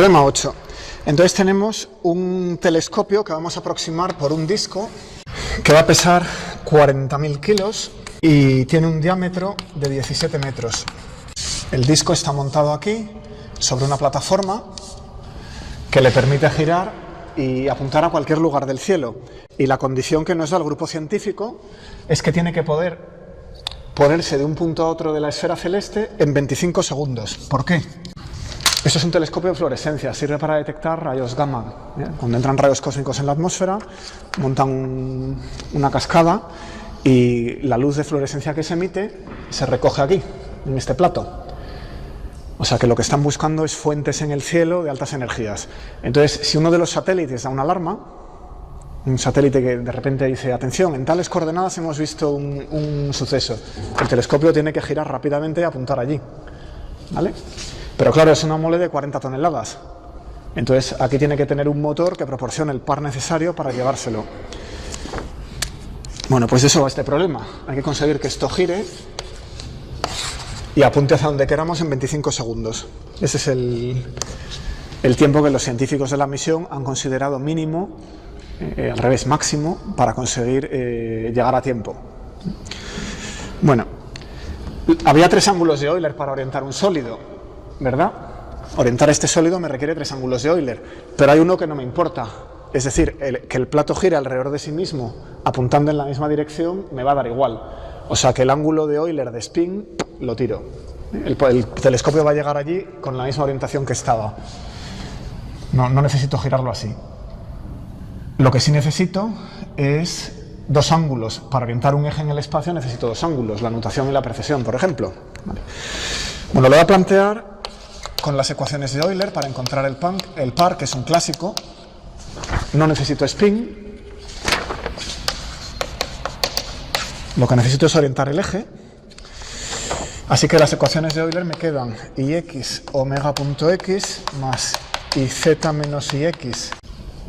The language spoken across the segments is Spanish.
Problema 8. Entonces tenemos un telescopio que vamos a aproximar por un disco que va a pesar 40.000 kilos y tiene un diámetro de 17 metros. El disco está montado aquí sobre una plataforma que le permite girar y apuntar a cualquier lugar del cielo. Y la condición que nos da el grupo científico es que tiene que poder ponerse de un punto a otro de la esfera celeste en 25 segundos. ¿Por qué? Eso es un telescopio de fluorescencia, sirve para detectar rayos gamma. Cuando entran rayos cósmicos en la atmósfera, montan una cascada y la luz de fluorescencia que se emite se recoge aquí, en este plato. O sea que lo que están buscando es fuentes en el cielo de altas energías. Entonces, si uno de los satélites da una alarma, un satélite que de repente dice, atención, en tales coordenadas hemos visto un suceso, el telescopio tiene que girar rápidamente y apuntar allí, ¿vale? Pero claro, es una mole de 40 toneladas. Entonces, aquí tiene que tener un motor que proporcione el par necesario para llevárselo. Bueno, pues eso va a este problema. Hay que conseguir que esto gire y apunte hacia donde queramos en 25 segundos. Ese es el tiempo que los científicos de la misión han considerado mínimo, al revés, máximo, para conseguir llegar a tiempo. Bueno, había 3 ángulos de Euler para orientar un sólido, ¿verdad? Orientar este sólido me requiere 3 ángulos de Euler, pero hay uno que no me importa. Es decir, que el plato gire alrededor de sí mismo, apuntando en la misma dirección, me va a dar igual. O sea que el ángulo de Euler de spin lo tiro. El telescopio va a llegar allí con la misma orientación que estaba. No necesito girarlo así. Lo que sí necesito es 2 ángulos. Para orientar un eje en el espacio necesito 2 ángulos, la nutación y la precesión, por ejemplo. Vale. Bueno, lo voy a plantear con las ecuaciones de Euler para encontrar el par, que es un clásico. No necesito spin. Lo que necesito es orientar el eje. Así que las ecuaciones de Euler me quedan ix omega.x más iz menos ix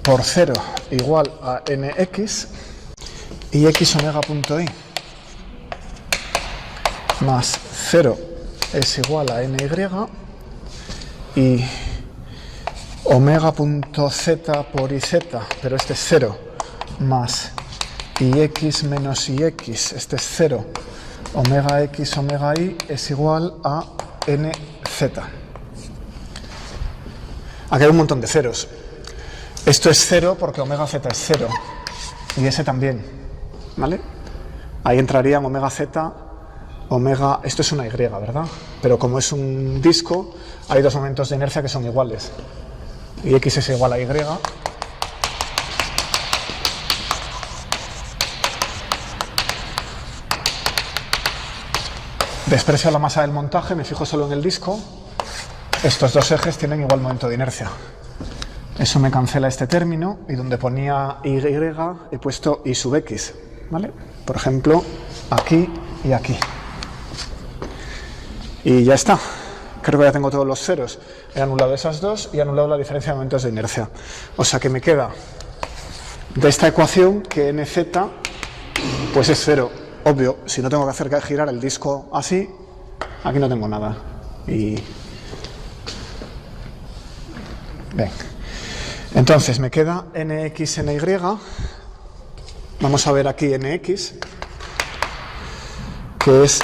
por 0 igual a nx, y x omega.y más 0 es igual a ny, y omega.z por iz, pero este es 0, más ix menos ix, este es 0, omega x omega y es igual a nz. Aquí hay un montón de ceros. Esto es 0 porque omega z es 0, y ese también, ¿vale? Ahí entrarían omega z, omega... Esto es una y, ¿verdad? Pero como es un disco, hay 2 momentos de inercia que son iguales. Y x es igual a y. Desprecio la masa del montaje, me fijo solo en el disco. Estos 2 ejes tienen igual momento de inercia. Eso me cancela este término, y donde ponía y he puesto y sub x, ¿vale? Por ejemplo, aquí y aquí. Y ya está. Creo que ya tengo todos los ceros. He anulado esas 2 y he anulado la diferencia de momentos de inercia. O sea que me queda de esta ecuación que nz pues es 0. Obvio, si no tengo que hacer girar el disco así, aquí no tengo nada. Y... Bien. Entonces me queda nx, ny. Vamos a ver aquí nx, que es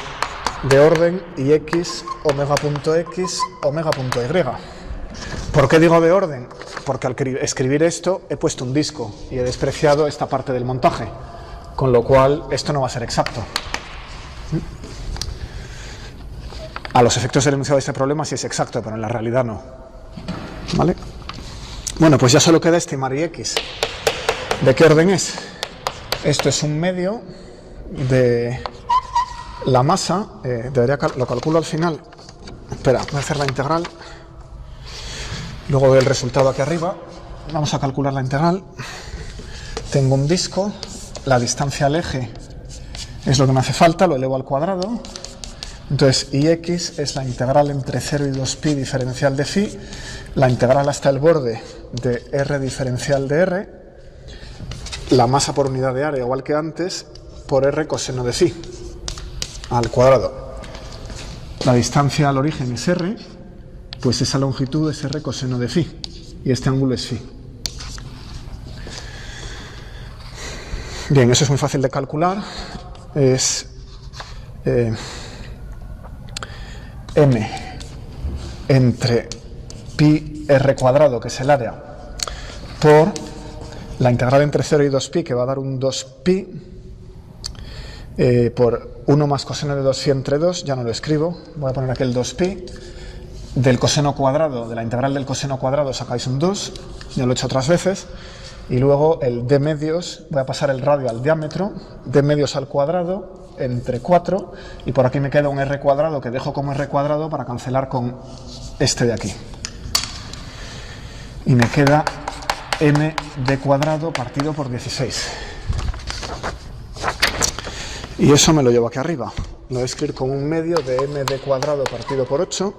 de orden ix omega.x omega.y. ¿Por qué digo de orden? Porque al escribir esto he puesto un disco y he despreciado esta parte del montaje, con lo cual esto no va a ser exacto. A los efectos del enunciado de este problema sí es exacto, pero en la realidad no. ¿Vale? Bueno, pues ya solo queda estimar ix. ¿De qué orden es? Esto es un medio de la masa, lo calculo al final. Espera, voy a hacer la integral. Luego veo el resultado aquí arriba. Vamos a calcular la integral. Tengo un disco, la distancia al eje es lo que me hace falta, lo elevo al cuadrado. Entonces, ix es la integral entre 0 y 2pi diferencial de phi, la integral hasta el borde de r diferencial de r, la masa por unidad de área, igual que antes, por r coseno de phi, al cuadrado. La distancia al origen es r, pues esa longitud es r coseno de phi. y este ángulo es phi. Bien, eso es muy fácil de calcular. Es m entre pi r cuadrado, que es el área, por la integral entre 0 y 2pi, que va a dar un 2pi, por 1 más coseno de 2 phi entre 2, ya no lo escribo, voy a poner aquí el 2pi, del coseno cuadrado, de la integral del coseno cuadrado sacáis un 2, ya lo he hecho otras veces, y luego el d medios, voy a pasar el radio al diámetro, d medios al cuadrado, entre 4, y por aquí me queda un r cuadrado que dejo como r cuadrado para cancelar con este de aquí. Y me queda md cuadrado partido por 16. Y eso me lo llevo aquí arriba. Lo voy a escribir con un medio de md cuadrado partido por 8,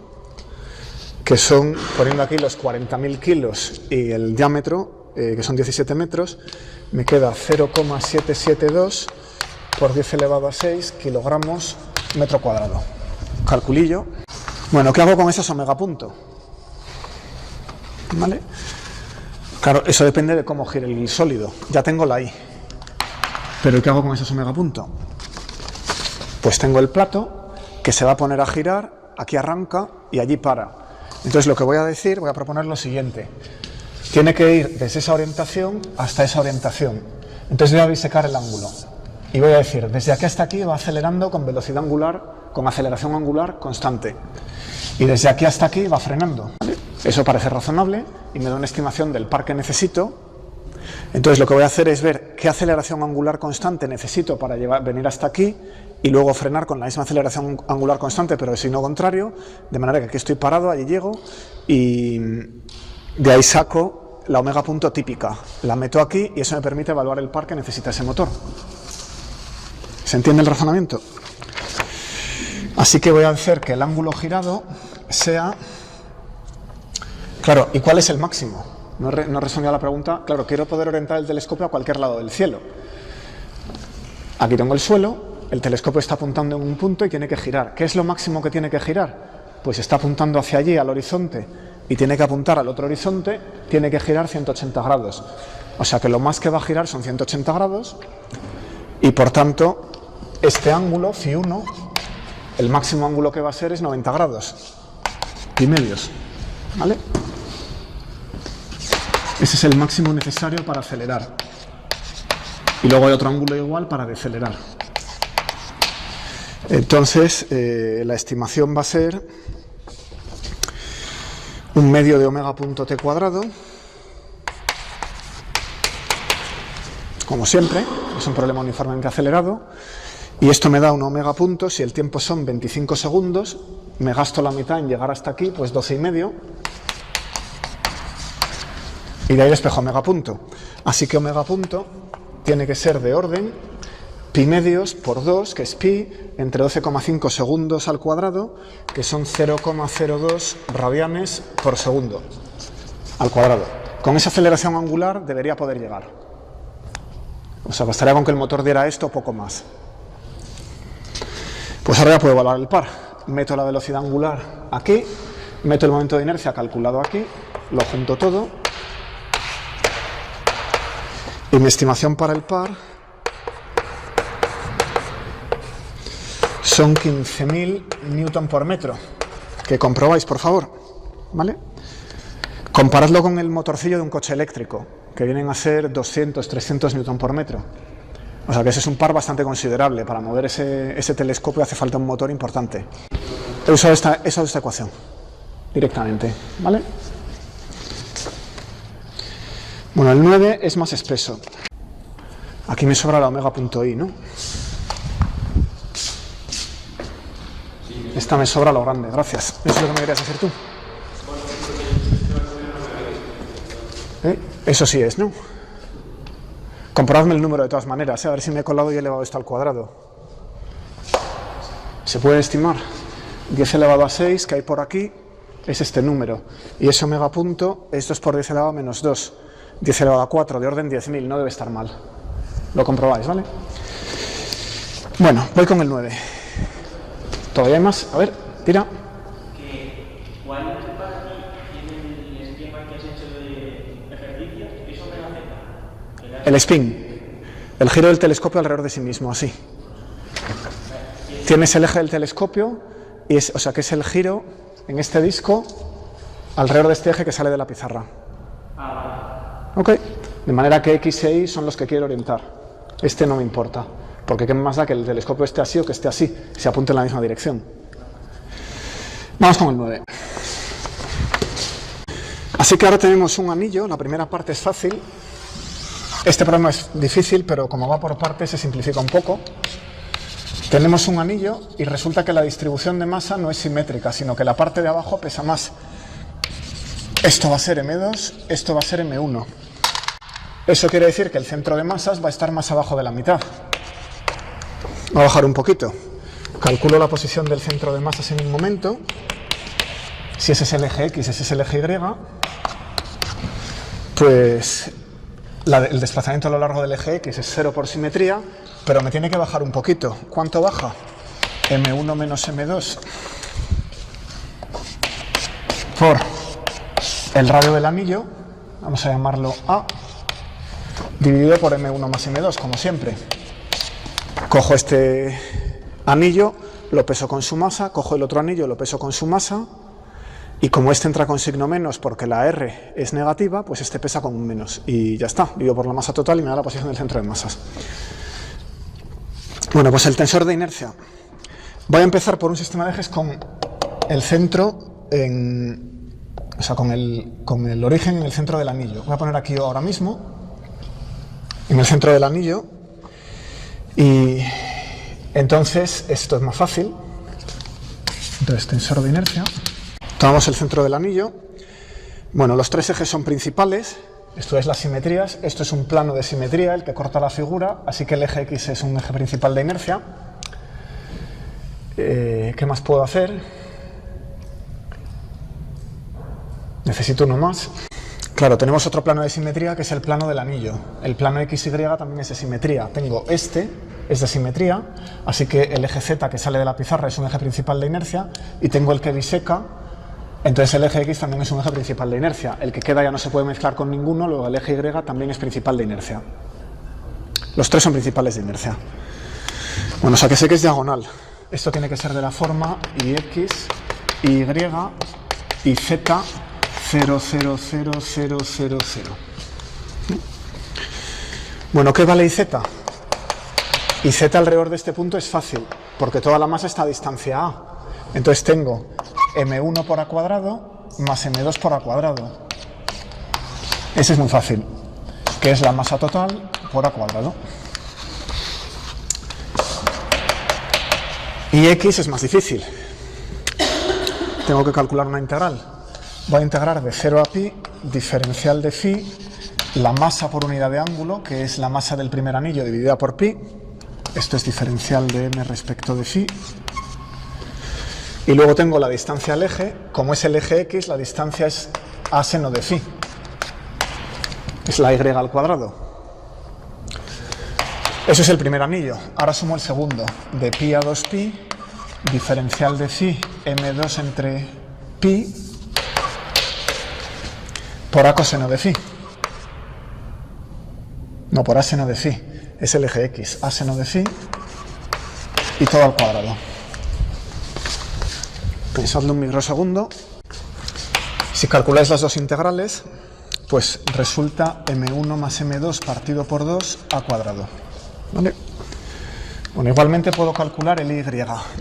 que son, poniendo aquí los 40.000 kilos y el diámetro, que son 17 metros, me queda 0,772 por 10 elevado a 6 kilogramos metro cuadrado. Calculillo. Bueno, ¿qué hago con esos omega punto? ¿Vale? Claro, eso depende de cómo gire el sólido. Ya tengo la I. Pero ¿qué hago con esos omega punto? Pues tengo el plato que se va a poner a girar, aquí arranca y allí para. Entonces lo que voy a decir, voy a proponer lo siguiente. Tiene que ir desde esa orientación hasta esa orientación. Entonces voy a bisecar el ángulo. Y voy a decir, desde aquí hasta aquí va acelerando con velocidad angular, con aceleración angular constante. Y desde aquí hasta aquí va frenando. ¿Vale? Eso parece razonable y me da una estimación del par que necesito. Entonces lo que voy a hacer es ver qué aceleración angular constante necesito para venir hasta aquí y luego frenar con la misma aceleración angular constante, pero de signo contrario, de manera que aquí estoy parado, allí llego y de ahí saco la omega punto típica. La meto aquí y eso me permite evaluar el par que necesita ese motor. ¿Se entiende el razonamiento? Así que voy a hacer que el ángulo girado sea... Claro, ¿y cuál es el máximo? No he respondido a la pregunta. Claro, quiero poder orientar el telescopio a cualquier lado del cielo. Aquí tengo el suelo, el telescopio está apuntando en un punto y tiene que girar. ¿Qué es lo máximo que tiene que girar? Pues está apuntando hacia allí, al horizonte, y tiene que apuntar al otro horizonte, tiene que girar 180 grados. O sea que lo más que va a girar son 180 grados, y por tanto, este ángulo, φ1, el máximo ángulo que va a ser es 90 grados, pi medios, ¿vale? Ese es el máximo necesario para acelerar. Y luego hay otro ángulo igual para decelerar. Entonces, la estimación va a ser un medio de omega punto t cuadrado, como siempre, es un problema uniformemente acelerado, y esto me da un omega punto, si el tiempo son 25 segundos, me gasto la mitad en llegar hasta aquí, pues 12,5, y de ahí despejo omega punto. Así que omega punto tiene que ser de orden pi medios por 2, que es pi, entre 12,5 segundos al cuadrado, que son 0,02 radianes por segundo al cuadrado. Con esa aceleración angular debería poder llegar. O sea, bastaría con que el motor diera esto o poco más. Pues ahora ya puedo evaluar el par. Meto la velocidad angular aquí, meto el momento de inercia calculado aquí, lo junto todo, y mi estimación para el par son 15.000 newton por metro, que comprobáis, por favor, ¿vale? Comparadlo con el motorcillo de un coche eléctrico, que vienen a ser 200, 300 newton por metro. O sea que ese es un par bastante considerable. Para mover ese telescopio hace falta un motor importante. He usado esta ecuación directamente, ¿vale? Bueno, el 9 es más espeso. Aquí me sobra la omega punto i, ¿no? Esta me sobra lo grande, gracias. Eso es lo que me querías hacer tú. Eso sí es, ¿no? Comprobadme el número de todas maneras, a ver si me he colado y he elevado esto al cuadrado. Se puede estimar 10 elevado a 6 que hay por aquí, es este número. Y ese omega punto, esto es por 10 elevado a menos 2. 10 elevado a 4, de orden 10.000, no debe estar mal. Lo comprobáis, ¿vale? Bueno, voy con el 9. ¿Todavía hay más? A ver, tira. ¿Cuál es el par tiene el esquema que has hecho de El spin, el giro del telescopio alrededor de sí mismo, así. Tienes el eje del telescopio, o sea que es el giro en este disco alrededor de este eje que sale de la pizarra. Ok, de manera que X e Y son los que quiero orientar. Este no me importa, porque qué más da que el telescopio esté así o que esté así, se apunte en la misma dirección. Vamos con el 9. Así que ahora tenemos un anillo, la primera parte es fácil. Este problema es difícil, pero como va por partes se simplifica un poco. Tenemos un anillo y resulta que la distribución de masa no es simétrica, sino que la parte de abajo pesa más. Esto va a ser M2, esto va a ser M1. Eso quiere decir que el centro de masas va a estar más abajo de la mitad. Va a bajar un poquito. Calculo la posición del centro de masas en un momento. Si ese es el eje X, ese es el eje Y, pues el desplazamiento a lo largo del eje X es 0 por simetría, pero me tiene que bajar un poquito. ¿Cuánto baja? M1 menos M2 por el radio del anillo, vamos a llamarlo A, dividido por M1 más M2, como siempre. Cojo este anillo, lo peso con su masa, cojo el otro anillo, lo peso con su masa, y como este entra con signo menos porque la R es negativa, pues este pesa con un menos, y ya está, divido por la masa total y me da la posición del centro de masas. Bueno, pues el tensor de inercia. Voy a empezar por un sistema de ejes con el centro con el origen en el centro del anillo. Voy a poner aquí ahora mismo, en el centro del anillo, y entonces esto es más fácil. Entonces, tensor de inercia. Tomamos el centro del anillo. Bueno, los tres ejes son principales. Esto es las simetrías, esto es un plano de simetría, el que corta la figura, así que el eje X es un eje principal de inercia. ¿Qué más puedo hacer? Necesito uno más. Claro, tenemos otro plano de simetría que es el plano del anillo. El plano XY también es de simetría. Tengo este, es de simetría, así que el eje Z que sale de la pizarra es un eje principal de inercia, y tengo el que biseca. Entonces el eje X también es un eje principal de inercia. El que queda ya no se puede mezclar con ninguno, luego el eje Y también es principal de inercia. Los tres son principales de inercia. Bueno, o sea que sé que es diagonal. Esto tiene que ser de la forma y X, Y y Z 0, 0, 0, 0, 0, 0. Bueno, ¿qué vale IZ? IZ alrededor de este punto es fácil, porque toda la masa está a distancia A. Entonces tengo M1 por A cuadrado más M2 por A cuadrado. Ese es muy fácil, que es la masa total por A cuadrado. Y X es más difícil. Tengo que calcular una integral. Voy a integrar de 0 a pi, diferencial de phi, la masa por unidad de ángulo, que es la masa del primer anillo dividida por pi. Esto es diferencial de m respecto de phi. Y luego tengo la distancia al eje. Como es el eje X, la distancia es a seno de phi. Es la y al cuadrado. Eso es el primer anillo. Ahora sumo el segundo. De pi a 2pi, diferencial de phi, m2 entre pi, por a coseno de phi. No, por a seno de phi. Es el eje X. A seno de phi y todo al cuadrado. Pensadlo un microsegundo. Si calculáis las dos integrales, pues resulta m1 más m2 partido por 2 a cuadrado. ¿Vale? Bueno, igualmente puedo calcular el y.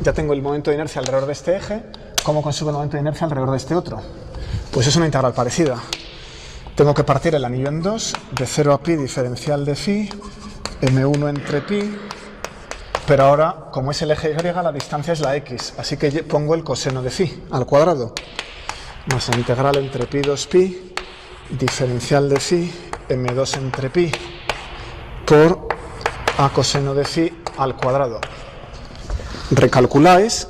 Ya tengo el momento de inercia alrededor de este eje. ¿Cómo consigo el momento de inercia alrededor de este otro? Pues es una integral parecida. Tengo que partir el anillo en dos, de 0 a pi diferencial de phi, m1 entre pi, pero ahora, como es el eje y, la distancia es la x, así que pongo el coseno de phi al cuadrado, más la integral entre pi 2pi, diferencial de phi, m2 entre pi, por a coseno de phi al cuadrado. Recalculáis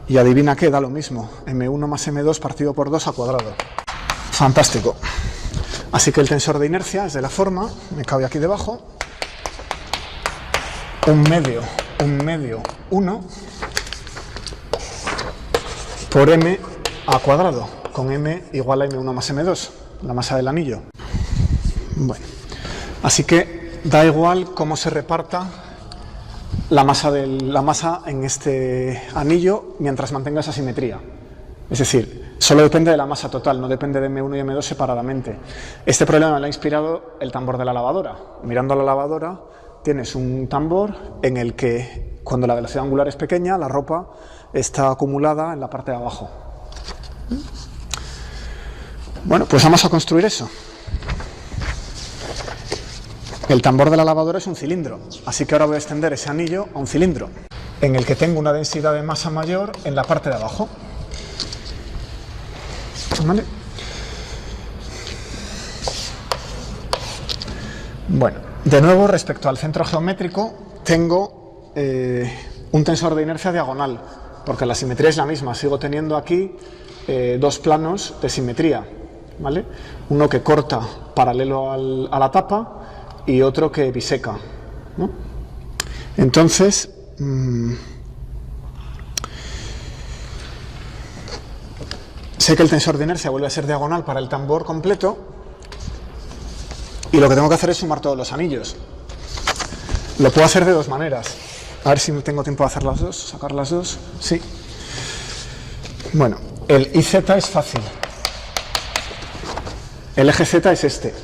y adivina qué, da lo mismo, m1 más m2 partido por 2 a cuadrado. Fantástico. Así que el tensor de inercia es de la forma, me cabe aquí debajo, 1 por m a cuadrado, con m igual a m1 más m2, la masa del anillo. Bueno, Así que da igual cómo se reparta la masa en este anillo mientras mantenga esa simetría. Es decir, solo depende de la masa total, no depende de M1 y M2 separadamente. Este problema lo ha inspirado el tambor de la lavadora. Mirando la lavadora tienes un tambor en el que cuando la velocidad angular es pequeña, la ropa está acumulada en la parte de abajo. Bueno, pues vamos a construir eso. El tambor de la lavadora es un cilindro, así que ahora voy a extender ese anillo a un cilindro, en el que tengo una densidad de masa mayor en la parte de abajo. ¿Vale? Bueno, de nuevo, respecto al centro geométrico, tengo un tensor de inercia diagonal, porque la simetría es la misma. Sigo teniendo aquí dos planos de simetría, ¿vale? Uno que corta paralelo a la tapa y otro que biseca, ¿no? Entonces, sé que el tensor de inercia vuelve a ser diagonal para el tambor completo y lo que tengo que hacer es sumar todos los anillos. Lo puedo hacer de dos maneras. A ver si tengo tiempo de hacer las dos, sacar las dos. Sí. Bueno, el IZ es fácil. El eje Z es este.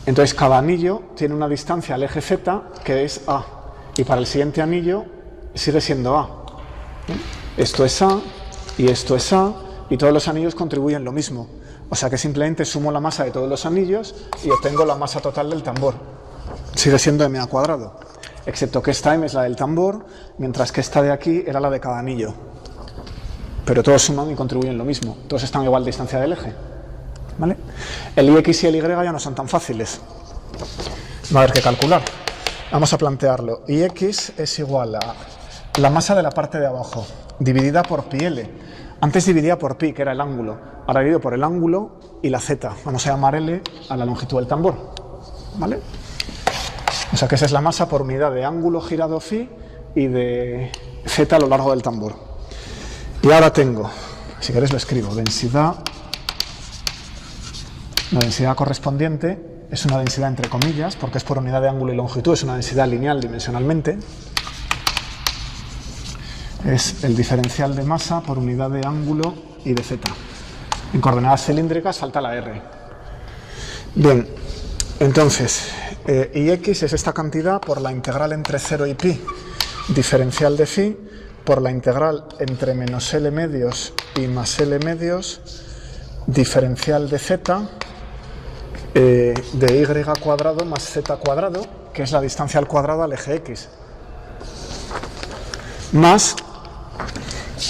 Entonces cada anillo tiene una distancia al eje Z que es A. Y para el siguiente anillo sigue siendo A. Esto es A y esto es A y todos los anillos contribuyen lo mismo. O sea que simplemente sumo la masa de todos los anillos y obtengo la masa total del tambor. Sigue siendo MA cuadrado. Excepto que esta M es la del tambor, mientras que esta de aquí era la de cada anillo. Pero todos suman y contribuyen lo mismo. Todos están a igual distancia del eje. ¿Vale? El IX y el Y ya no son tan fáciles. Va a haber que calcular. Vamos a plantearlo. IX es igual a la masa de la parte de abajo, dividida por pi L. Antes dividía por pi, que era el ángulo. Ahora divido por el ángulo y la Z. Vamos a llamar L a la longitud del tambor. ¿Vale? O sea que esa es la masa por unidad de ángulo girado phi y de Z a lo largo del tambor. Y ahora tengo, si queréis lo escribo, densidad. La densidad correspondiente es una densidad entre comillas, porque es por unidad de ángulo y longitud, es una densidad lineal dimensionalmente. Es el diferencial de masa por unidad de ángulo y de Z. En coordenadas cilíndricas falta la R. Bien, entonces, Ix es esta cantidad por la integral entre 0 y pi, diferencial de phi, por la integral entre menos L medios y más L medios, diferencial de Z, de y cuadrado más z cuadrado, que es la distancia al cuadrado al eje X, más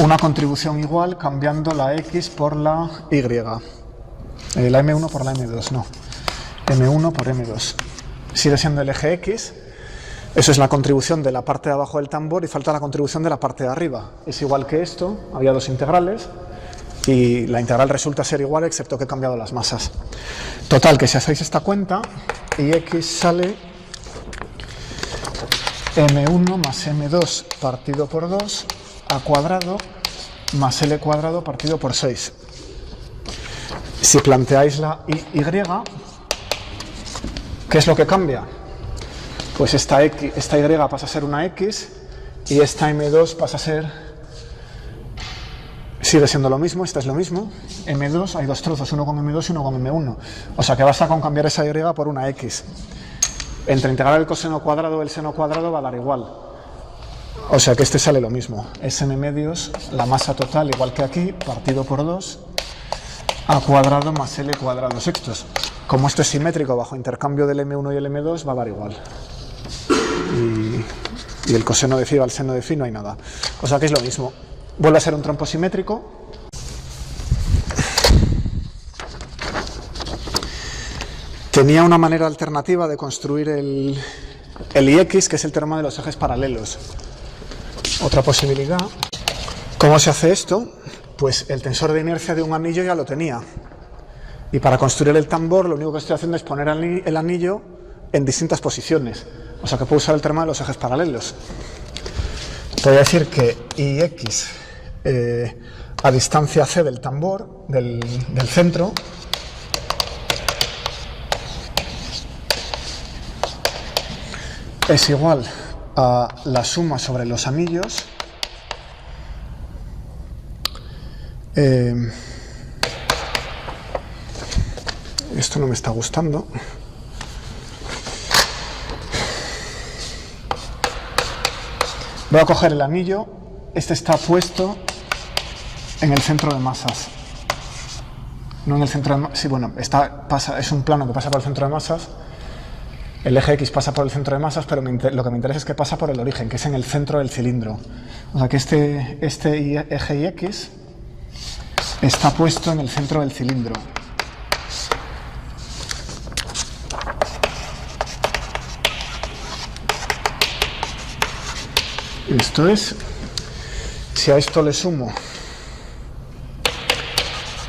una contribución igual cambiando la X por la Y, la M1 por la M2, no, M1 por M2. Sigue siendo el eje X, eso es la contribución de la parte de abajo del tambor y falta la contribución de la parte de arriba. Es igual que esto, había dos integrales, y la integral resulta ser igual excepto que he cambiado las masas. Total, que si hacéis esta cuenta, Ix sale M1 más M2 partido por 2 a cuadrado más L cuadrado partido por 6. Si planteáis la Y, ¿qué es lo que cambia? Pues esta Y pasa a ser una X y esta M2 pasa a ser... Sigue siendo lo mismo, esta es lo mismo. M2, hay dos trozos, uno con M2 y uno con M1. O sea que basta con cambiar esa Y por una X. Entre integrar el coseno cuadrado y el seno cuadrado va a dar igual. O sea que este sale lo mismo. Es M medios, la masa total, igual que aquí, partido por 2, a cuadrado más L cuadrado sextos. Como esto es simétrico bajo intercambio del M1 y el M2, va a dar igual. Y el coseno de phi va al seno de phi, no hay nada. O sea que es lo mismo. Vuelve a ser un trompo simétrico. Tenía una manera alternativa de construir el Ix, que es el teorema de los ejes paralelos. Otra posibilidad. ¿Cómo se hace esto? Pues el tensor de inercia de un anillo ya lo tenía. Y para construir el tambor, lo único que estoy haciendo es poner el anillo en distintas posiciones. O sea que puedo usar el teorema de los ejes paralelos. Voy a decir que Ix a distancia c del tambor, del centro, es igual a la suma sobre los anillos esto no me está gustando. Voy a coger el anillo, este está puesto en el centro de masas. No en el centro de masas, sí, bueno, es un plano que pasa por el centro de masas. El eje X pasa por el centro de masas, pero lo que me interesa es que pasa por el origen, que es en el centro del cilindro. O sea que este eje Y X está puesto en el centro del cilindro. Esto es, si a esto le sumo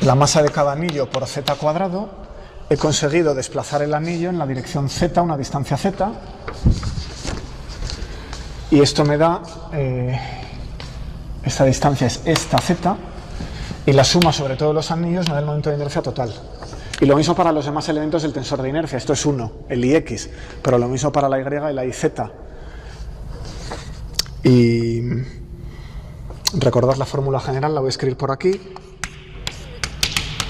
la masa de cada anillo por z cuadrado, he conseguido desplazar el anillo en la dirección z, una distancia z, y esto me da, esta distancia es esta z, y la suma sobre todos los anillos me da el momento de inercia total. Y lo mismo para los demás elementos del tensor de inercia, esto es 1, el Ix, pero lo mismo para la Y y la IZ. Y recordad la fórmula general, la voy a escribir por aquí,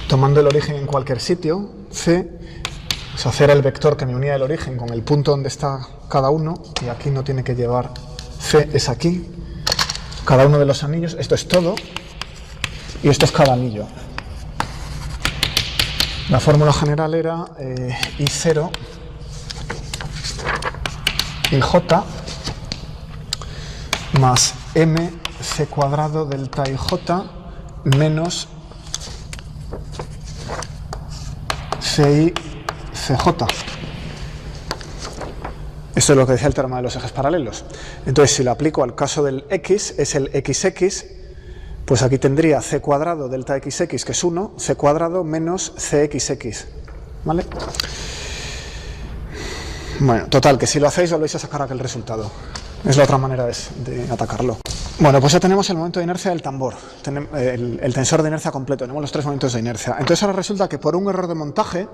tomando el origen en cualquier sitio, C, o sea, C era el vector que me unía el origen con el punto donde está cada uno, y aquí no tiene que llevar, C es aquí, cada uno de los anillos, esto es todo, y esto es cada anillo. La fórmula general era I0 y J más mc cuadrado delta ij menos ci cj. Esto es lo que decía el teorema de los ejes paralelos. Entonces, si lo aplico al caso del x, es el xx, pues aquí tendría c cuadrado delta xx, que es 1, c cuadrado menos cxx. ¿Vale? Bueno, total, que si lo hacéis volvéis a sacar aquel resultado. Es la otra manera de atacarlo. Bueno, pues ya tenemos el momento de inercia del tambor, el tensor de inercia completo, tenemos los 3 momentos de inercia. Entonces ahora resulta que por un error de montaje,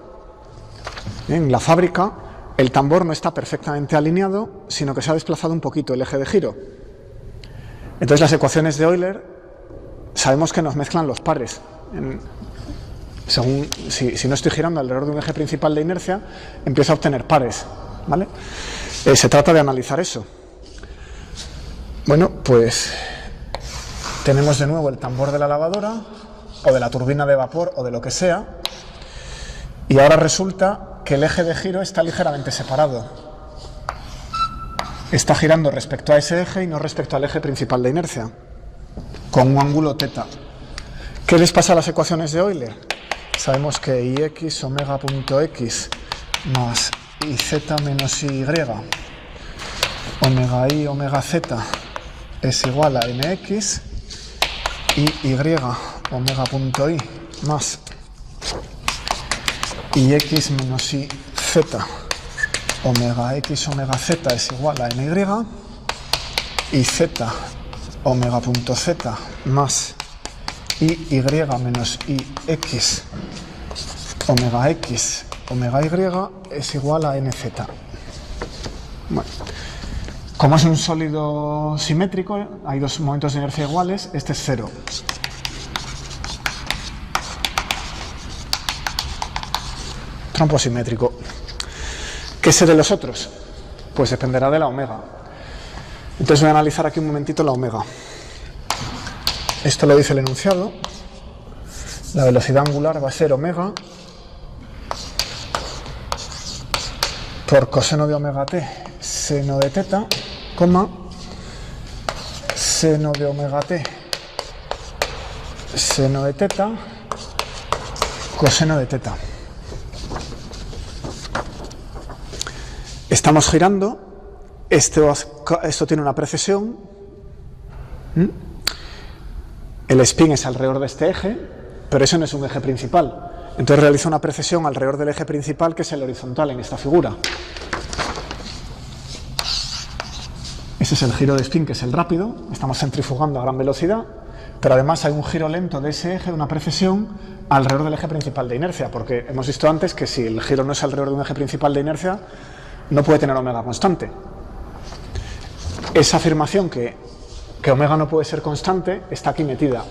en la fábrica, el tambor no está perfectamente alineado, sino que se ha desplazado un poquito el eje de giro. Entonces las ecuaciones de Euler sabemos que nos mezclan los pares. Según, si no estoy girando alrededor de un eje principal de inercia, empiezo a obtener pares, ¿vale? Se trata de analizar eso. Bueno, pues tenemos de nuevo el tambor de la lavadora, o de la turbina de vapor, o de lo que sea, y ahora resulta que el eje de giro está ligeramente separado. Está girando respecto a ese eje y no respecto al eje principal de inercia, con un ángulo θ. ¿Qué les pasa a las ecuaciones de Euler? Sabemos que Ix omega.x más Iz menos Y, omega I omega z es igual a mx, y Y omega.i más Ix menos Y z omega x omega z es igual a my, y z omega.z más y menos ix omega x omega y es igual a nz. Bueno, como es un sólido simétrico, hay dos momentos de inercia iguales, este es 0. Trompo simétrico. ¿Qué sé de los otros? Pues dependerá de la omega. Entonces voy a analizar aquí un momentito la omega. Esto lo dice el enunciado. La velocidad angular va a ser omega por coseno de omega t seno de θ, coma seno de omega t seno de θ coseno de θ. Estamos girando, esto tiene una precesión, el spin es alrededor de este eje, pero eso no es un eje principal. Entonces realizo una precesión alrededor del eje principal, que es el horizontal en esta figura. Ese es el giro de spin, que es el rápido, estamos centrifugando a gran velocidad, pero además hay un giro lento de ese eje, una precesión, alrededor del eje principal de inercia, porque hemos visto antes que si el giro no es alrededor de un eje principal de inercia, no puede tener omega constante. esa afirmación que omega no puede ser constante está aquí metida.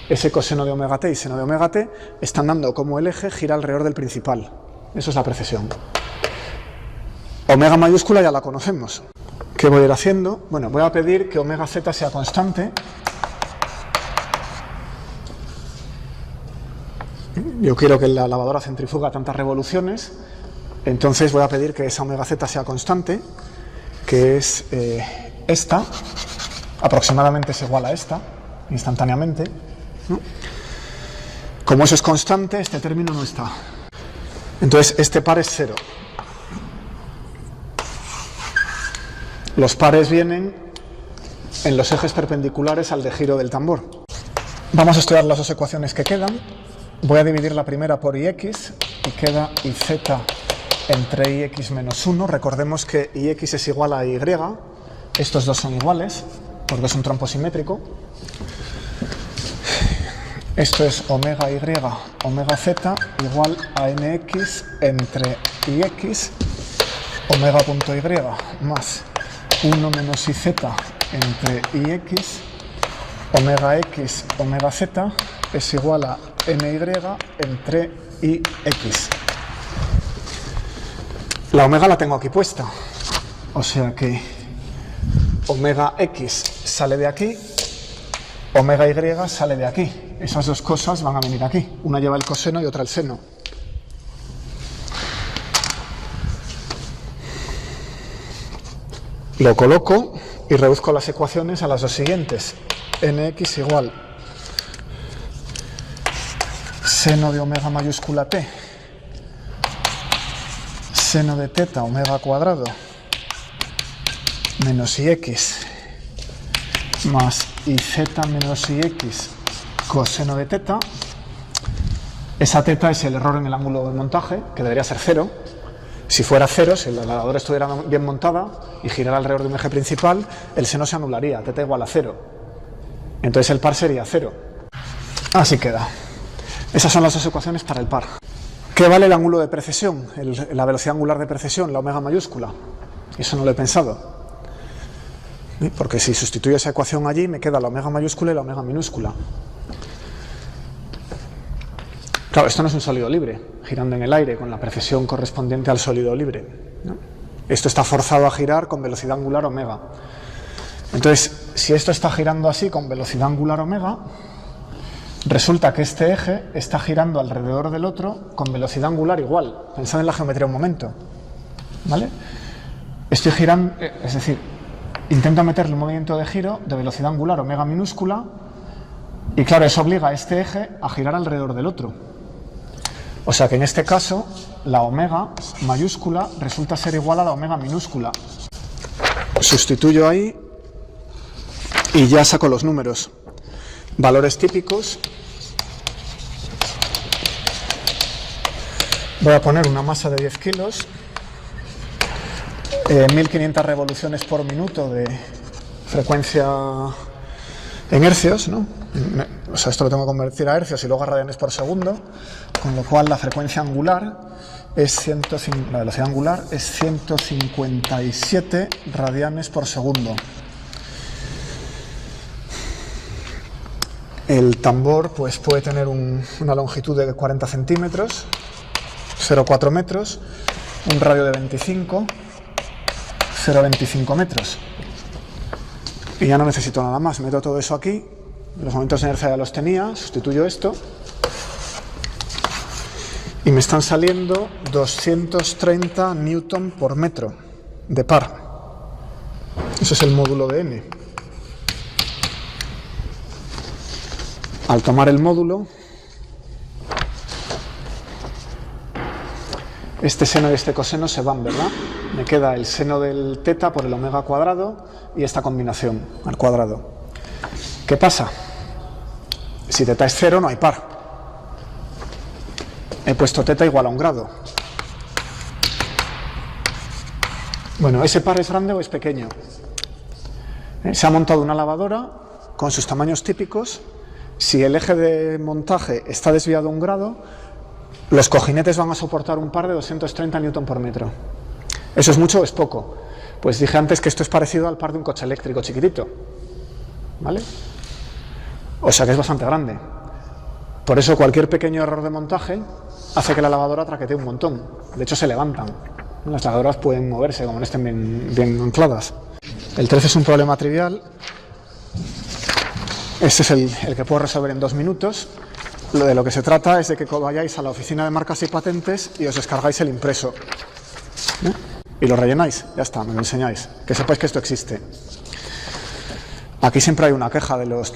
Ese coseno de omega t y seno de omega t están dando como el eje gira alrededor del principal. Eso es la precesión. Omega mayúscula ya la conocemos. ¿Qué voy a ir haciendo? Bueno, voy a pedir que omega z sea constante. Yo quiero que la lavadora centrifuga tantas revoluciones, entonces voy a pedir que esa omega z sea constante, que es esta, aproximadamente es igual a esta, instantáneamente, ¿no? Como eso es constante, este término no está. Entonces, este par es 0. Los pares vienen en los ejes perpendiculares al de giro del tambor. Vamos a estudiar las dos ecuaciones que quedan. Voy a dividir la primera por ix y queda iz entre ix menos 1. Recordemos que ix es igual a y. Estos dos son iguales porque es un trompo simétrico. Esto es omega y, omega z igual a nx entre ix, omega.y más 1 menos iz entre ix, omega x, omega z es igual a my entre ix. La omega la tengo aquí puesta, o sea que omega x sale de aquí, omega y sale de aquí. Esas dos cosas van a venir aquí. Una lleva el coseno y otra el seno. Lo coloco y reduzco las ecuaciones a las dos siguientes. Nx igual seno de omega mayúscula t, seno de teta omega cuadrado, menos ix, más iz menos ix coseno de teta. Esa teta es el error en el ángulo de montaje, que debería ser 0. Si fuera 0, si la lavadora estuviera bien montada y girara alrededor de un eje principal, el seno se anularía, teta igual a 0. Entonces el par sería 0. Así queda. Esas son las dos ecuaciones para el par. ¿Qué vale el ángulo de precesión? La velocidad angular de precesión, la omega mayúscula. Eso no lo he pensado. Porque si sustituyo esa ecuación allí, me queda la omega mayúscula y la omega minúscula. Claro, esto no es un sólido libre, girando en el aire con la precesión correspondiente al sólido libre, ¿no? Esto está forzado a girar con velocidad angular omega. Entonces, si esto está girando así con velocidad angular omega, resulta que este eje está girando alrededor del otro con velocidad angular igual. Pensad en la geometría un momento, ¿vale? Estoy girando, es decir, intento meterle un movimiento de giro de velocidad angular omega minúscula y claro, eso obliga a este eje a girar alrededor del otro. O sea que en este caso la omega mayúscula resulta ser igual a la omega minúscula. Sustituyo ahí y ya saco los números. Valores típicos. Voy a poner una masa de 10 kilos, 1500 revoluciones por minuto de frecuencia en hercios, ¿no? O sea, esto lo tengo que convertir a hercios y luego a radianes por segundo, con lo cual la frecuencia angular es la velocidad angular es 157 radianes por segundo. El tambor pues puede tener una longitud de 40 centímetros, 0,4 metros, un radio de 25, 0,25 metros. Y ya no necesito nada más, meto todo eso aquí, los momentos de inercia ya los tenía, sustituyo esto y me están saliendo 230 newton por metro de par. Eso es el módulo de n. Al tomar el módulo, este seno y este coseno se van, ¿verdad? Me queda el seno del teta por el omega cuadrado y esta combinación al cuadrado. ¿Qué pasa? Si teta es 0 no hay par. He puesto teta igual a 1 grado. Bueno, ¿ese par es grande o es pequeño? Se ha montado una lavadora con sus tamaños típicos. Si el eje de montaje está desviado 1 grado, los cojinetes van a soportar un par de 230 newton por metro. ¿Eso es mucho o es poco? Pues dije antes que esto es parecido al par de un coche eléctrico chiquitito, ¿vale? O sea que es bastante grande. Por eso cualquier pequeño error de montaje hace que la lavadora traquetee un montón. De hecho se levantan. Las lavadoras pueden moverse como no estén bien ancladas. El 13 es un problema trivial. Este es el que puedo resolver en 2 minutos. De lo que se trata es de que vayáis a la oficina de marcas y patentes y os descargáis el impreso. Y lo rellenáis, ya está, me lo enseñáis. Que sepáis que esto existe. Aquí siempre hay una queja de los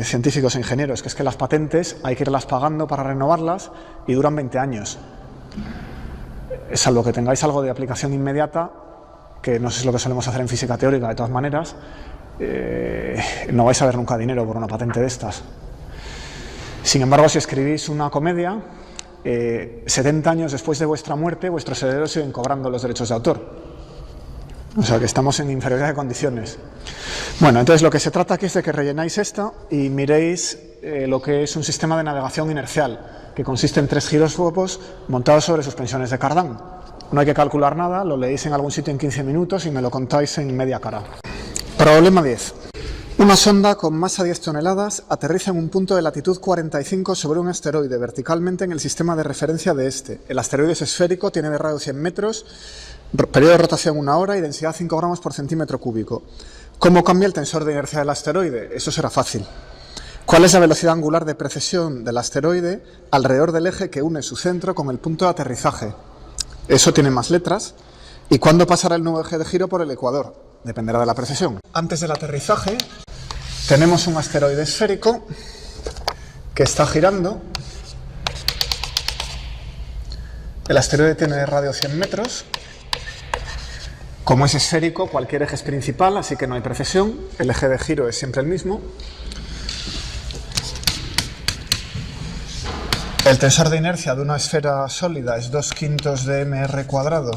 científicos e ingenieros, que es que las patentes hay que irlas pagando para renovarlas y duran 20 años. Salvo que tengáis algo de aplicación inmediata, que no sé si es lo que solemos hacer en física teórica, de todas maneras, no vais a ver nunca dinero por una patente de estas. Sin embargo, si escribís una comedia, 70 años después de vuestra muerte, vuestros herederos siguen cobrando los derechos de autor. O sea que estamos en inferioridad de condiciones. Bueno, entonces lo que se trata aquí es de que rellenáis esta y miréis lo que es un sistema de navegación inercial, que consiste en 3 giróscopos montados sobre suspensiones de cardán. No hay que calcular nada, lo leéis en algún sitio en 15 minutos y me lo contáis en media cara. Problema 10. Una sonda con masa 10 toneladas aterriza en un punto de latitud 45 sobre un asteroide verticalmente en el sistema de referencia de este. El asteroide es esférico, tiene de radio 100 metros, periodo de rotación 1 hora y densidad 5 gramos por centímetro cúbico. ¿Cómo cambia el tensor de inercia del asteroide? Eso será fácil. ¿Cuál es la velocidad angular de precesión del asteroide alrededor del eje que une su centro con el punto de aterrizaje? Eso tiene más letras. ¿Y cuándo pasará el nuevo eje de giro por el ecuador? Dependerá de la precesión. Antes del aterrizaje tenemos un asteroide esférico que está girando. El asteroide tiene de radio 100 metros. Como es esférico, cualquier eje es principal, así que no hay precesión. El eje de giro es siempre el mismo. El tensor de inercia de una esfera sólida es 2/5 de mr cuadrado.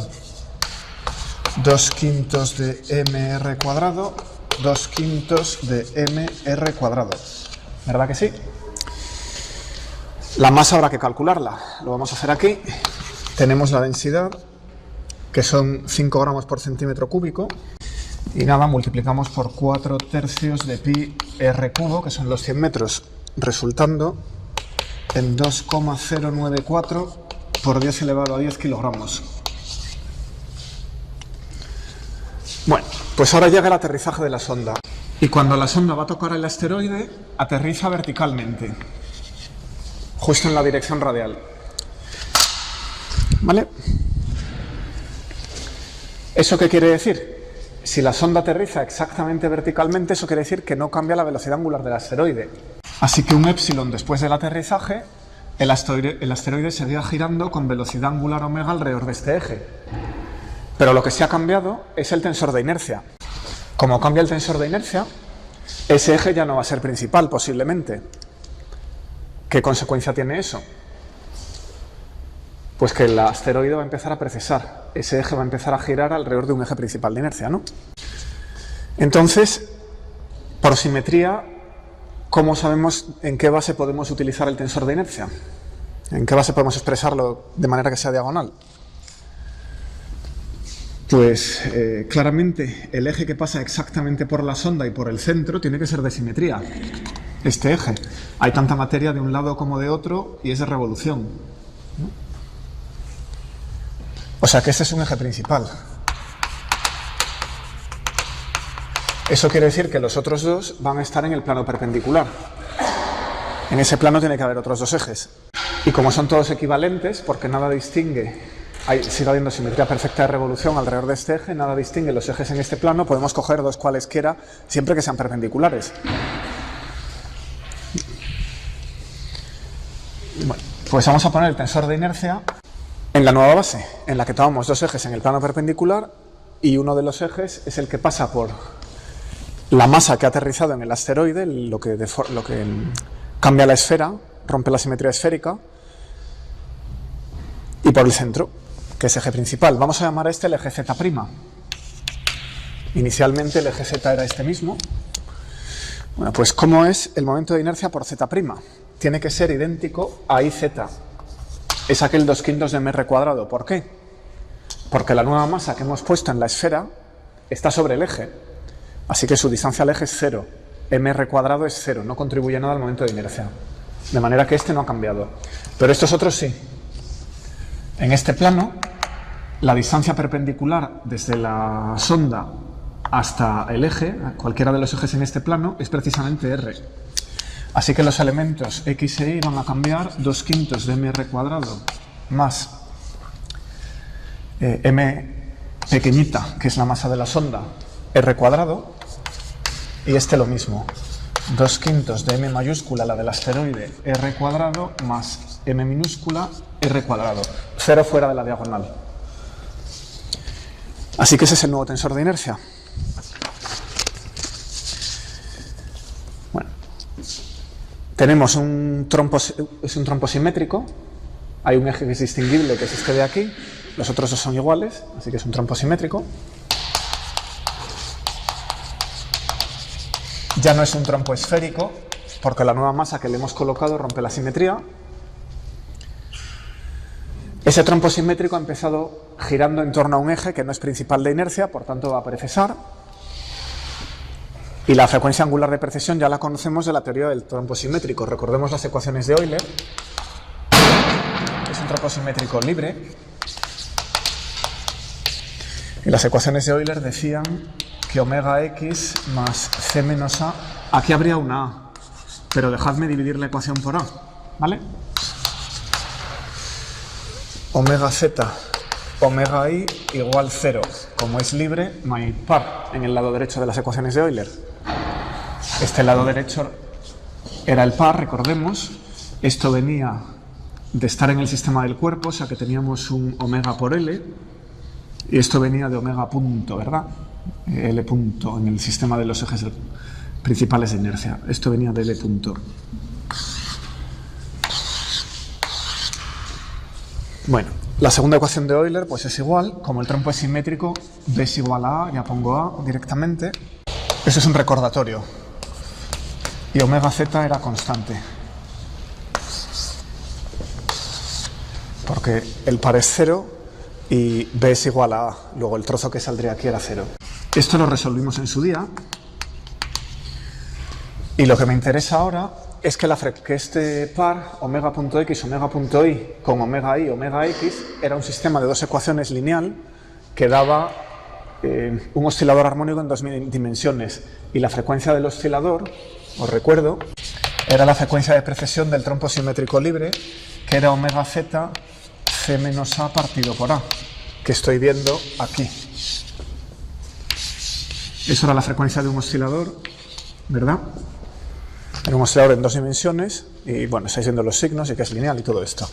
2/5 de mr cuadrado. 2/5 de mr cuadrado. ¿Verdad que sí? La masa habrá que calcularla. Lo vamos a hacer aquí. Tenemos la densidad, que son 5 gramos por centímetro cúbico, y nada, multiplicamos por 4/3 de pi r cubo, que son los 100 metros, resultando en 2,094 por 10 elevado a 10 kilogramos. Bueno, pues ahora llega el aterrizaje de la sonda. Y cuando la sonda va a tocar el asteroide, aterriza verticalmente, justo en la dirección radial. ¿Vale? ¿Eso qué quiere decir? Si la sonda aterriza exactamente verticalmente, eso quiere decir que no cambia la velocidad angular del asteroide. Así que un epsilon después del aterrizaje, el asteroide seguía girando con velocidad angular omega alrededor de este eje. Pero lo que se ha cambiado es el tensor de inercia. Como cambia el tensor de inercia, ese eje ya no va a ser principal, posiblemente. ¿Qué consecuencia tiene eso? Pues que el asteroide va a empezar a precesar. Ese eje va a empezar a girar alrededor de un eje principal de inercia, ¿no? Entonces, por simetría, ¿cómo sabemos en qué base podemos utilizar el tensor de inercia? ¿En qué base podemos expresarlo de manera que sea diagonal? Pues claramente el eje que pasa exactamente por la sonda y por el centro tiene que ser de simetría. Este eje. Hay tanta materia de un lado como de otro y es de revolución, ¿no? O sea que este es un eje principal. Eso quiere decir que los otros dos van a estar en el plano perpendicular. En ese plano tiene que haber otros dos ejes. Y como son todos equivalentes, porque nada distingue, sigue habiendo simetría perfecta de revolución alrededor de este eje, nada distingue los ejes en este plano, podemos coger dos cualesquiera siempre que sean perpendiculares. Bueno, pues vamos a poner el tensor de inercia en la nueva base, en la que tomamos dos ejes en el plano perpendicular y uno de los ejes es el que pasa por la masa que ha aterrizado en el asteroide, lo que cambia la esfera, rompe la simetría esférica, y por el centro, que es eje principal. Vamos a llamar a este el eje Z'. Inicialmente el eje Z era este mismo. Bueno, pues ¿cómo es el momento de inercia por Z'? Tiene que ser idéntico a IZ. Es aquel 2/5 de mr cuadrado. ¿Por qué? Porque la nueva masa que hemos puesto en la esfera está sobre el eje, así que su distancia al eje es 0. mr cuadrado es 0, no contribuye nada al momento de inercia. De manera que este no ha cambiado. Pero estos otros sí. En este plano, la distancia perpendicular desde la sonda hasta el eje, cualquiera de los ejes en este plano, es precisamente r. Así que los elementos x e y van a cambiar 2/5 de mr cuadrado más m pequeñita, que es la masa de la sonda, r cuadrado, y este lo mismo, 2/5 de m mayúscula, la del asteroide, r cuadrado, más m minúscula, r cuadrado, 0 fuera de la diagonal. Así que ese es el nuevo tensor de inercia. Bueno, tenemos es un trompo simétrico, hay un eje que es distinguible, que es este de aquí, los otros dos son iguales, así que es un trompo simétrico. Ya no es un trompo esférico, porque la nueva masa que le hemos colocado rompe la simetría. Ese trompo simétrico ha empezado girando en torno a un eje que no es principal de inercia, por tanto va a precesar. Y la frecuencia angular de precesión ya la conocemos de la teoría del trompo simétrico. Recordemos las ecuaciones de Euler. Es un trompo simétrico libre. Y las ecuaciones de Euler decían que omega x más c menos a, aquí habría una a, pero dejadme dividir la ecuación por a, ¿vale? Omega z, omega i igual 0, como es libre, no hay par en el lado derecho de las ecuaciones de Euler. Este lado derecho era el par, recordemos, esto venía de estar en el sistema del cuerpo, o sea que teníamos un omega por L, y esto venía de omega punto, ¿verdad? L punto en el sistema de los ejes principales de inercia. Esto venía de L punto. Bueno, la segunda ecuación de Euler pues es igual, como el trompo es simétrico, B es igual a A, ya pongo A directamente. Eso es un recordatorio. Y omega z era constante. Porque el par es 0 y B es igual a A. Luego el trozo que saldría aquí era 0. Esto lo resolvimos en su día. Y lo que me interesa ahora es que este par, omega.x, omega.y, con omega y, omega x, era un sistema de dos ecuaciones lineal que daba un oscilador armónico en dos dimensiones. Y la frecuencia del oscilador, os recuerdo, era la frecuencia de precesión del trompo simétrico libre, que era omega z c menos a partido por a, que estoy viendo aquí. Eso era la frecuencia de un oscilador, ¿verdad? Era un oscilador en dos dimensiones y, bueno, estáis viendo los signos y que es lineal y todo esto.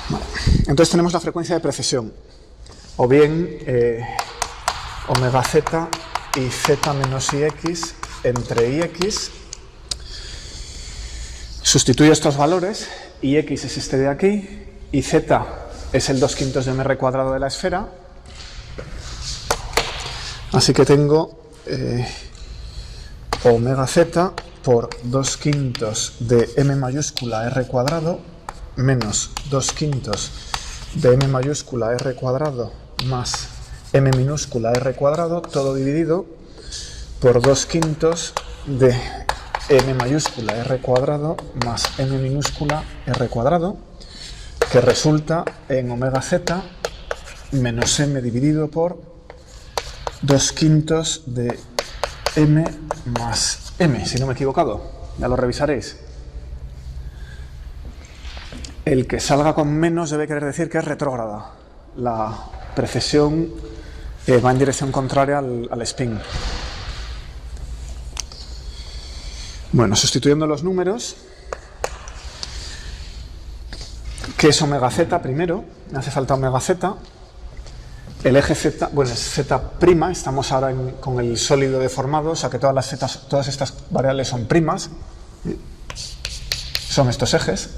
Vale. Entonces tenemos la frecuencia de precesión, o bien omega z y z menos ix entre ix. Sustituyo estos valores, ix es este de aquí, y z es el 2/5 de mr cuadrado de la esfera. Así que tengo omega z por 2/5 de m mayúscula r cuadrado menos 2/5 de m mayúscula r cuadrado más m minúscula r cuadrado, todo dividido por 2/5 de m mayúscula r cuadrado más m minúscula r cuadrado, que resulta en omega z menos m dividido por 2/5 de m más m, si no me he equivocado, ya lo revisaréis. El que salga con menos debe querer decir que es retrógrada. La precesión va en dirección contraria al spin. Bueno, sustituyendo los números, ¿qué es omega z primero? Me hace falta omega z. El eje z, bueno, es z', estamos ahora con el sólido deformado, o sea que todas estas variables son primas. Son estos ejes.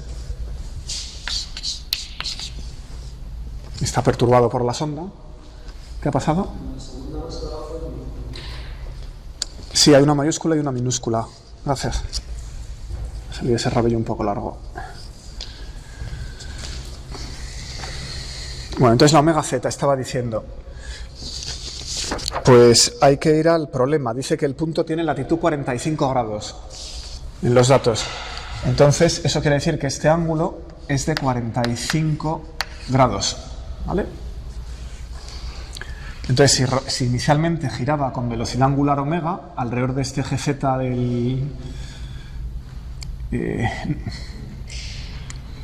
Está perturbado por la sonda. ¿Qué ha pasado? Sí, hay una mayúscula y una minúscula. Gracias. Ha salido ese rabillo un poco largo. Bueno, entonces la omega z estaba diciendo Pues hay que ir al problema. Dice que el punto tiene latitud 45 grados en los datos. Entonces, eso quiere decir que este ángulo es de 45 grados, ¿vale? Entonces, si inicialmente giraba con velocidad angular omega, alrededor de este eje z del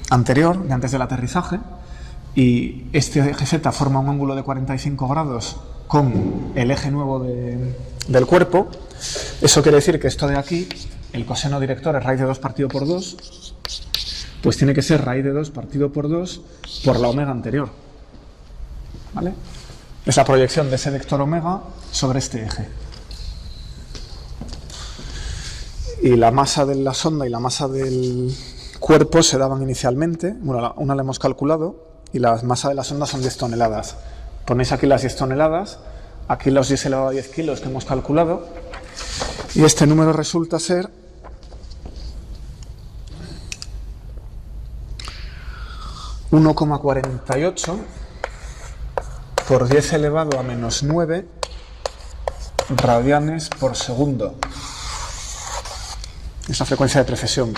anterior, de antes del aterrizaje, y este eje z forma un ángulo de 45 grados con el eje nuevo del cuerpo, eso quiere decir que esto de aquí, el coseno director es raíz de 2 partido por 2, pues tiene que ser raíz de 2 partido por 2 por la omega anterior, ¿vale? Es la proyección de ese vector omega sobre este eje. Y la masa de la sonda y la masa del cuerpo se daban inicialmente, bueno, una la hemos calculado, y la masa de la sonda son 10 toneladas. Ponéis aquí las 10 toneladas, aquí los 10 elevado a 10 kilos que hemos calculado, y este número resulta ser 1,48 por 10 elevado a menos 9 radianes por segundo. Es la frecuencia de precesión.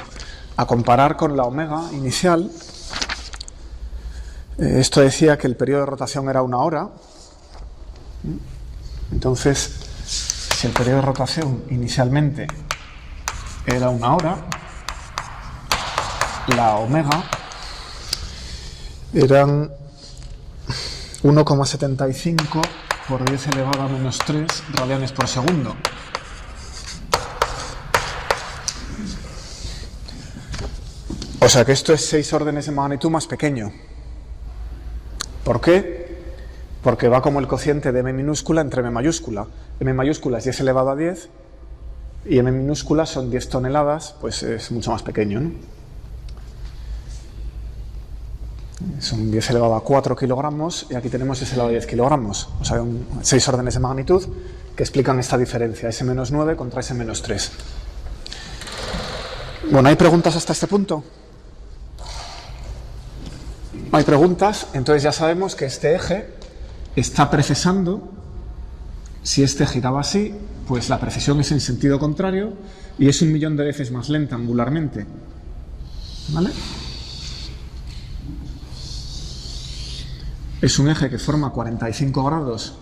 A comparar con la omega inicial, esto decía que el periodo de rotación era 1 hora. Entonces, si el periodo de rotación inicialmente era 1 hora, la omega eran 1,75 por 10 elevado a menos 3 radianes por segundo. O sea que esto es 6 órdenes de magnitud más pequeño. ¿Por qué? Porque va como el cociente de m minúscula entre m mayúscula. M mayúscula es 10 elevado a 10 y m minúscula son 10 toneladas, pues es mucho más pequeño, ¿no? Son 10 elevado a 4 kilogramos y aquí tenemos 10 elevado a 10 kilogramos. O sea, 6 órdenes de magnitud que explican esta diferencia, S-9 contra S-3. Bueno, ¿hay preguntas hasta este punto? No hay preguntas, entonces ya sabemos que este eje está precesando. Si este giraba así, pues la precesión es en sentido contrario y es 1.000.000 de veces más lenta angularmente, ¿vale? Es un eje que forma 45 grados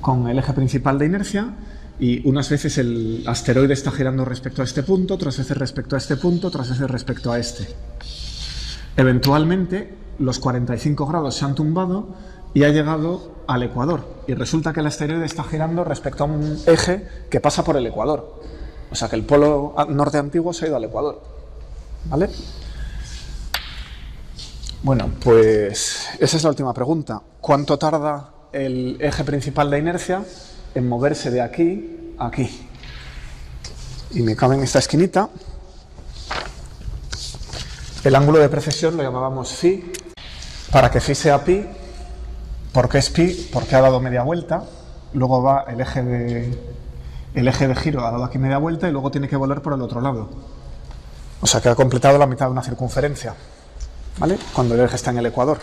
con el eje principal de inercia y unas veces el asteroide está girando respecto a este punto, otras veces respecto a este punto, otras veces respecto a este. Eventualmente los 45 grados se han tumbado y ha llegado al ecuador y resulta que el asteroide está girando respecto a un eje que pasa por el ecuador. O sea que el polo norte antiguo se ha ido al ecuador, ¿vale? Bueno, pues esa es la última pregunta. ¿Cuánto tarda el eje principal de inercia en moverse de aquí a aquí? Y me cabe en esta esquinita. El ángulo de precesión lo llamábamos phi. Para que phi sea pi, ¿por qué es pi? Porque ha dado media vuelta, luego va el eje de giro ha dado aquí media vuelta y luego tiene que volar por el otro lado. O sea que ha completado la mitad de una circunferencia, ¿vale? Cuando el eje está en el ecuador.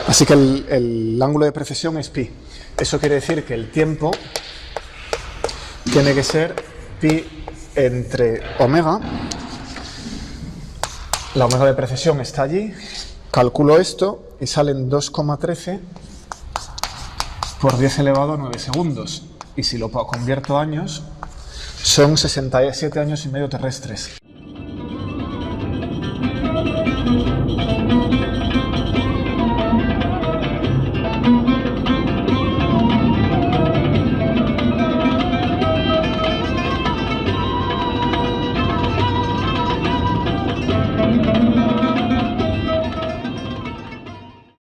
Así que el ángulo de precesión es pi. Eso quiere decir que el tiempo tiene que ser pi entre omega. La omega de precesión está allí. Calculo esto y salen 2,13 por 10 elevado a 9 segundos. Y si lo convierto a años, son 67 años y medio terrestres.